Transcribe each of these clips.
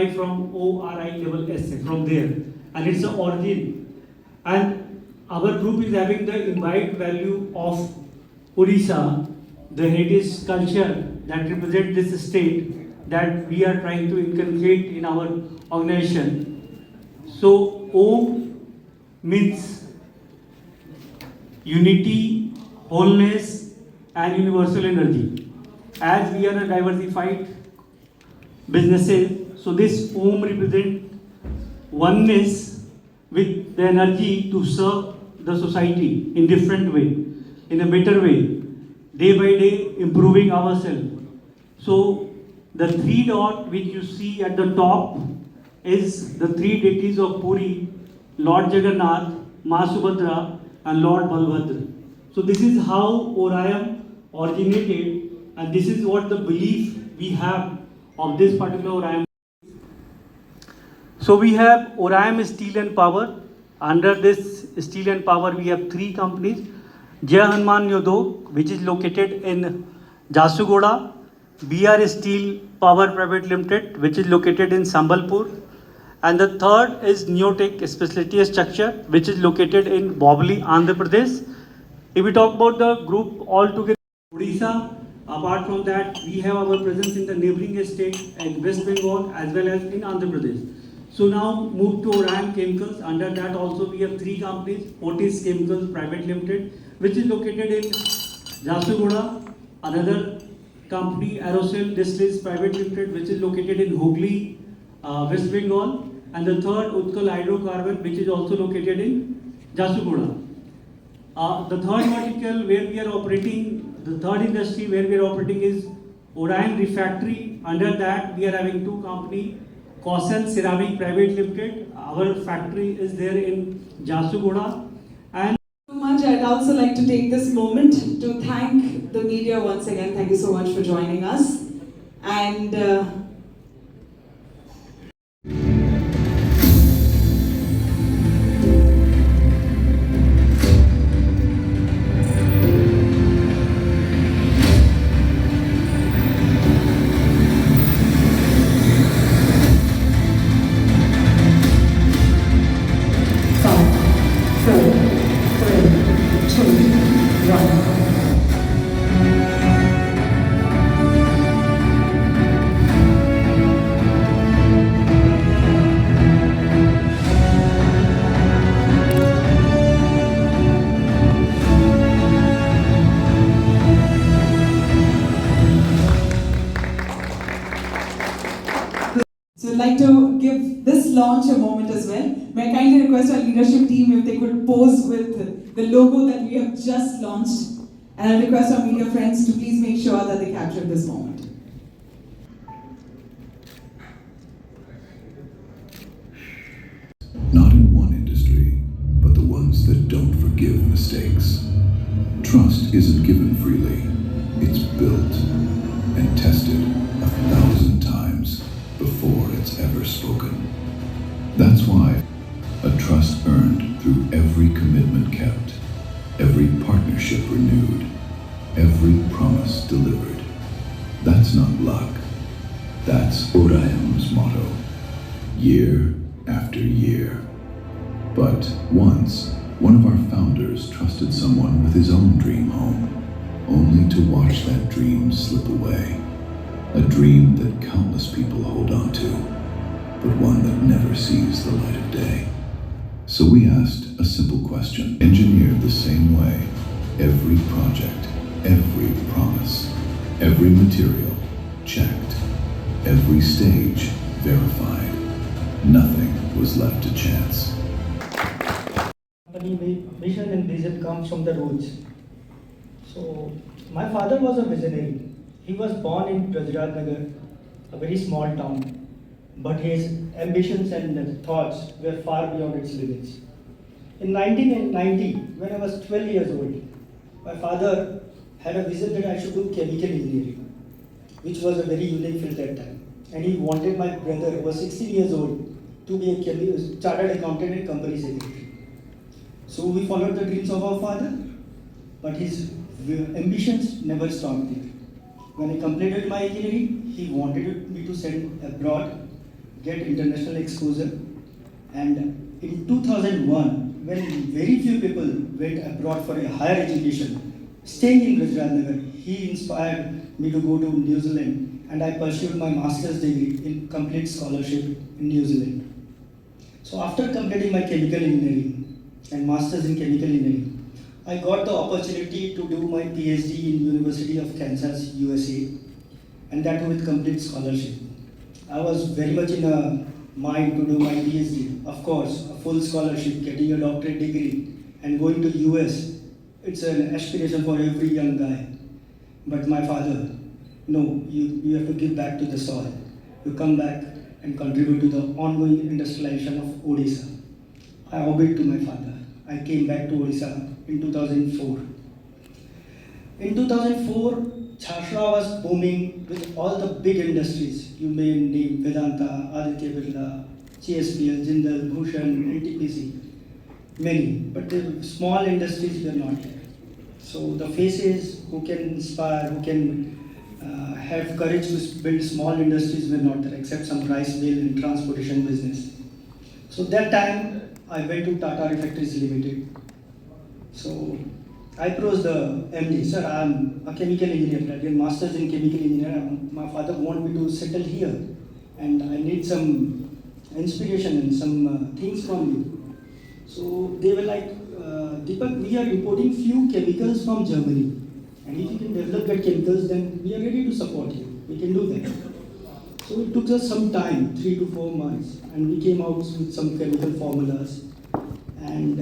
derived from ORI level S, from there, and it's the origin. And our group is having the imbibed value of Odisha, the heritage culture that represents this state that we are trying to inculcate in our organization. So Om means unity, wholeness, and universal energy. As we are a diversified businesses, so this Om represents oneness with the energy to serve the society in different way, in a better way, day by day improving ourselves. So the three dot which you see at the top is the three deities of Puri, Lord Jagannath, Ma Subhadra, and Lord Balbhadra. So this is how Oriom originated, and this is what the belief we have of this particular Oriom. So we have Oriom Steel and Power. Under this Steel and Power, we have three companies. Jai Hanuman Yodok, which is located in Jasugoda. BR Steel Power Private Limited, which is located in Sambalpur. And the third is Neotech Specialty Structure, which is located in Bobli, Andhra Pradesh. If we talk about the group altogether, Odisha, apart from that, we have our presence in the neighboring state in West Bengal as well as in Andhra Pradesh. So now move to Oriom Chemicals. Under that also we have three companies, Otis Chemicals Private Limited, which is located in Jasugoda. Another company, Aerosol Distilleries Private Limited, which is located in Hooghly, West Bengal. And the third, Utkal Hydrocarbon, which is also located in Jasugoda. The third vertical where we are operating, the third industry where we are operating is Oriom Refractory. Under that we are having two companies, Cosel Ceramic Private Limited. Our factory is there in Jasugoda. And so much. I'd also like to take this moment to thank the media once again. Thank you so much for joining us. And so I'd like to give this launch a moment as well. May I kindly request our leadership team if they could pose with the logo that we have just launched. And I request our media friends to please make sure that they capture this moment. Not in one industry, but the ones that don't forgive mistakes. Trust isn't given freely. It's built and tested 1,000 times before it's ever spoken. That's why a trust earned through every commitment kept, every partnership renewed, every promise delivered. That's not luck. That's Oriom's motto, year after year. But once, one of our founders trusted someone with his own dream home, only to watch that dream slip away. A dream that countless people hold on to, but one that never sees the light of day. So we asked a simple question, engineered the same way. Every project, every promise, every material checked, every stage verified. Nothing was left to chance. Company vision and vision comes from the roots. So my father was a visionary. He was born in Rajraj, a very small town, but his ambitions and thoughts were far beyond its limits. In 1990, when I was 12 years old, my father had a vision that I should do chemical engineering, which was a very unique field at that time. And he wanted my brother, who was 16 years old, to be a chartered accountant and company secretary. So we followed the dreams of our father, but his ambitions never stopped there. When I completed my engineering, he wanted me to send abroad, get international exposure. And in 2001, when very few people went abroad for a higher education, staying in Gujaratnagar, he inspired me to go to New Zealand, and I pursued my master's degree in complete scholarship in New Zealand. So after completing my chemical engineering and master's in chemical engineering, I got the opportunity to do my PhD in University of Kansas, USA, and that with complete scholarship. I was very much in a mind to do my PhD. Of course, a full scholarship, getting a doctorate degree, and going to US. It's an aspiration for every young guy. But my father, no, you have to give back to the soil. You come back and contribute to the ongoing industrialization of Odisha. I obeyed to my father. I came back to Odisha in 2004. In 2004, Chhasra was booming with all the big industries. You may name Vedanta, Aditya Birla, GSPL, Jindal, Bhushan, NTPC, many. But the small industries were not there. So the faces who can inspire, who can have courage to build small industries were not there, except some rice mill and transportation business. So that time, I went to Tata Refractories Limited. So I approached the MD, sir, I'm a chemical engineer, I did master's in chemical engineering. My father wanted me to settle here, and I need some inspiration and some things from you. So they were like, Deepak, we are importing few chemicals from Germany, and if you can develop that chemicals, then we are ready to support you. We can do that. So it took us some time, 3 to 4 months, and we came out with some chemical formulas, and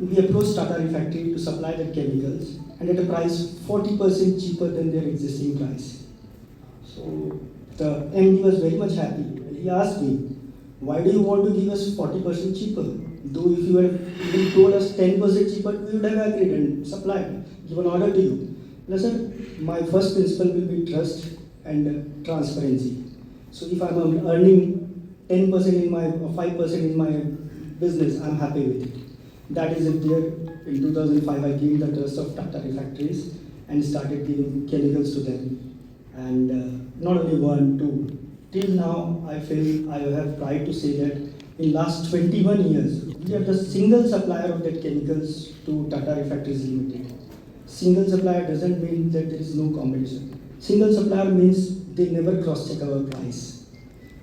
we approached Tata Refractory to supply the chemicals, and at a price 40% cheaper than their existing price. So the MD was very much happy. He asked me, why do you want to give us 40% cheaper? Though if you had even told us 10% cheaper, we would have agreed and supplied, given order to you. Listen, my first principle will be trust and transparency. So if I'm earning 10% in my or 5% in my business, I'm happy with it. That is it there. In 2005, I gained the trust of Tata Refractories and started giving chemicals to them. And not only one, two. Till now, I feel I have pride to say that in last 21 years, we are the single supplier of that chemicals to Tata Refractories Limited. Single supplier doesn't mean that there is no competition. Single supplier means they never cross-check our price.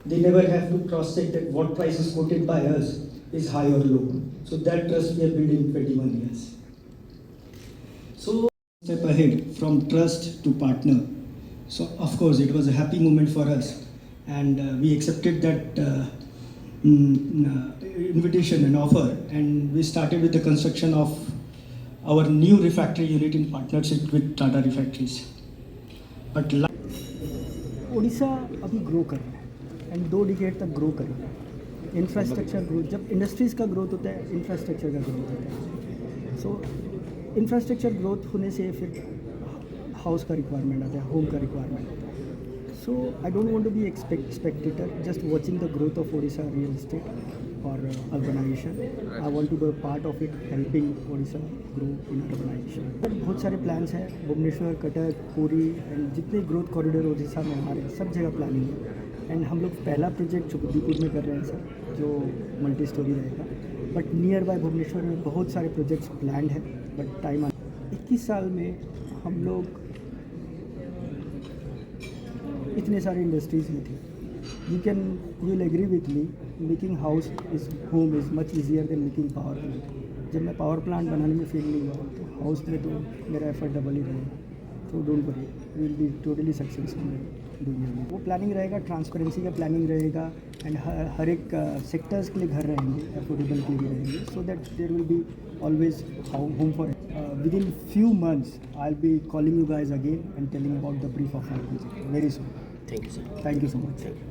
They never have to cross-check that what price is quoted by us is high or low. So that trust we have built in 21 years. So step ahead from trust to partner. So of course it was a happy moment for us, and we accepted that invitation and offer, and we started with the construction of our new refractory unit in partnership with Tata Refractories. But Orissa अभी grow कर रहा है and 2 decade तक grow करेगा. Infrastructure growth, जब industries का growth होता है इंफ्रास्ट्रक्चर का ग्रोथ होता है. सो इंफ्रास्ट्रक्चर ग्रोथ होने से फिर हाउस का रिक्वायरमेंट आता है, होम का रिक्वायरमेंट आता है. So I don't want to be spectator, just watching the growth of Odisha real estate और urbanisation. I want to be part of it, helping Odisha grow in urbanisation. बहुत सारे प्लान्स हैं, भुवनेश्वर, कटक, पुरी एंड जितने ग्रोथ कॉरिडोर ओडिशा में हमारे सब जगह प्लानिंग है. एंड हम लोग पहला प्रोजेक्ट चुकदीपुर में कर रहे हैं सर, जो मल्टी स्टोरी रहेगा. बट नियर बाय भुवनेश्वर में बहुत सारे प्रोजेक्ट्स प्लान्ड है, बट टाइम 21 साल में हम लोग इतने सारे इंडस्ट्रीज़ में थे. You will agree with me, making house is home is much easier than making power plant. जब मैं पावर प्लांट बनाने में फेल नहीं हुआ तो हाउस में तो मेरा एफर्ट डबल ही रहेगा. तो don't worry, will be totally successful दुनिया में. वो प्लानिंग रहेगा, ट्रांसपेरेंसी का प्लानिंग रहेगा, एंड हर एक सेक्टर्स के लिए घर रहेंगे, अफोर्डेबल के लिए रहेंगे, so that there will be always home for. Within few months, I'll be calling you guys again and telling about the brief of my project very soon. Thank you, sir. Thank you so much. Thank you.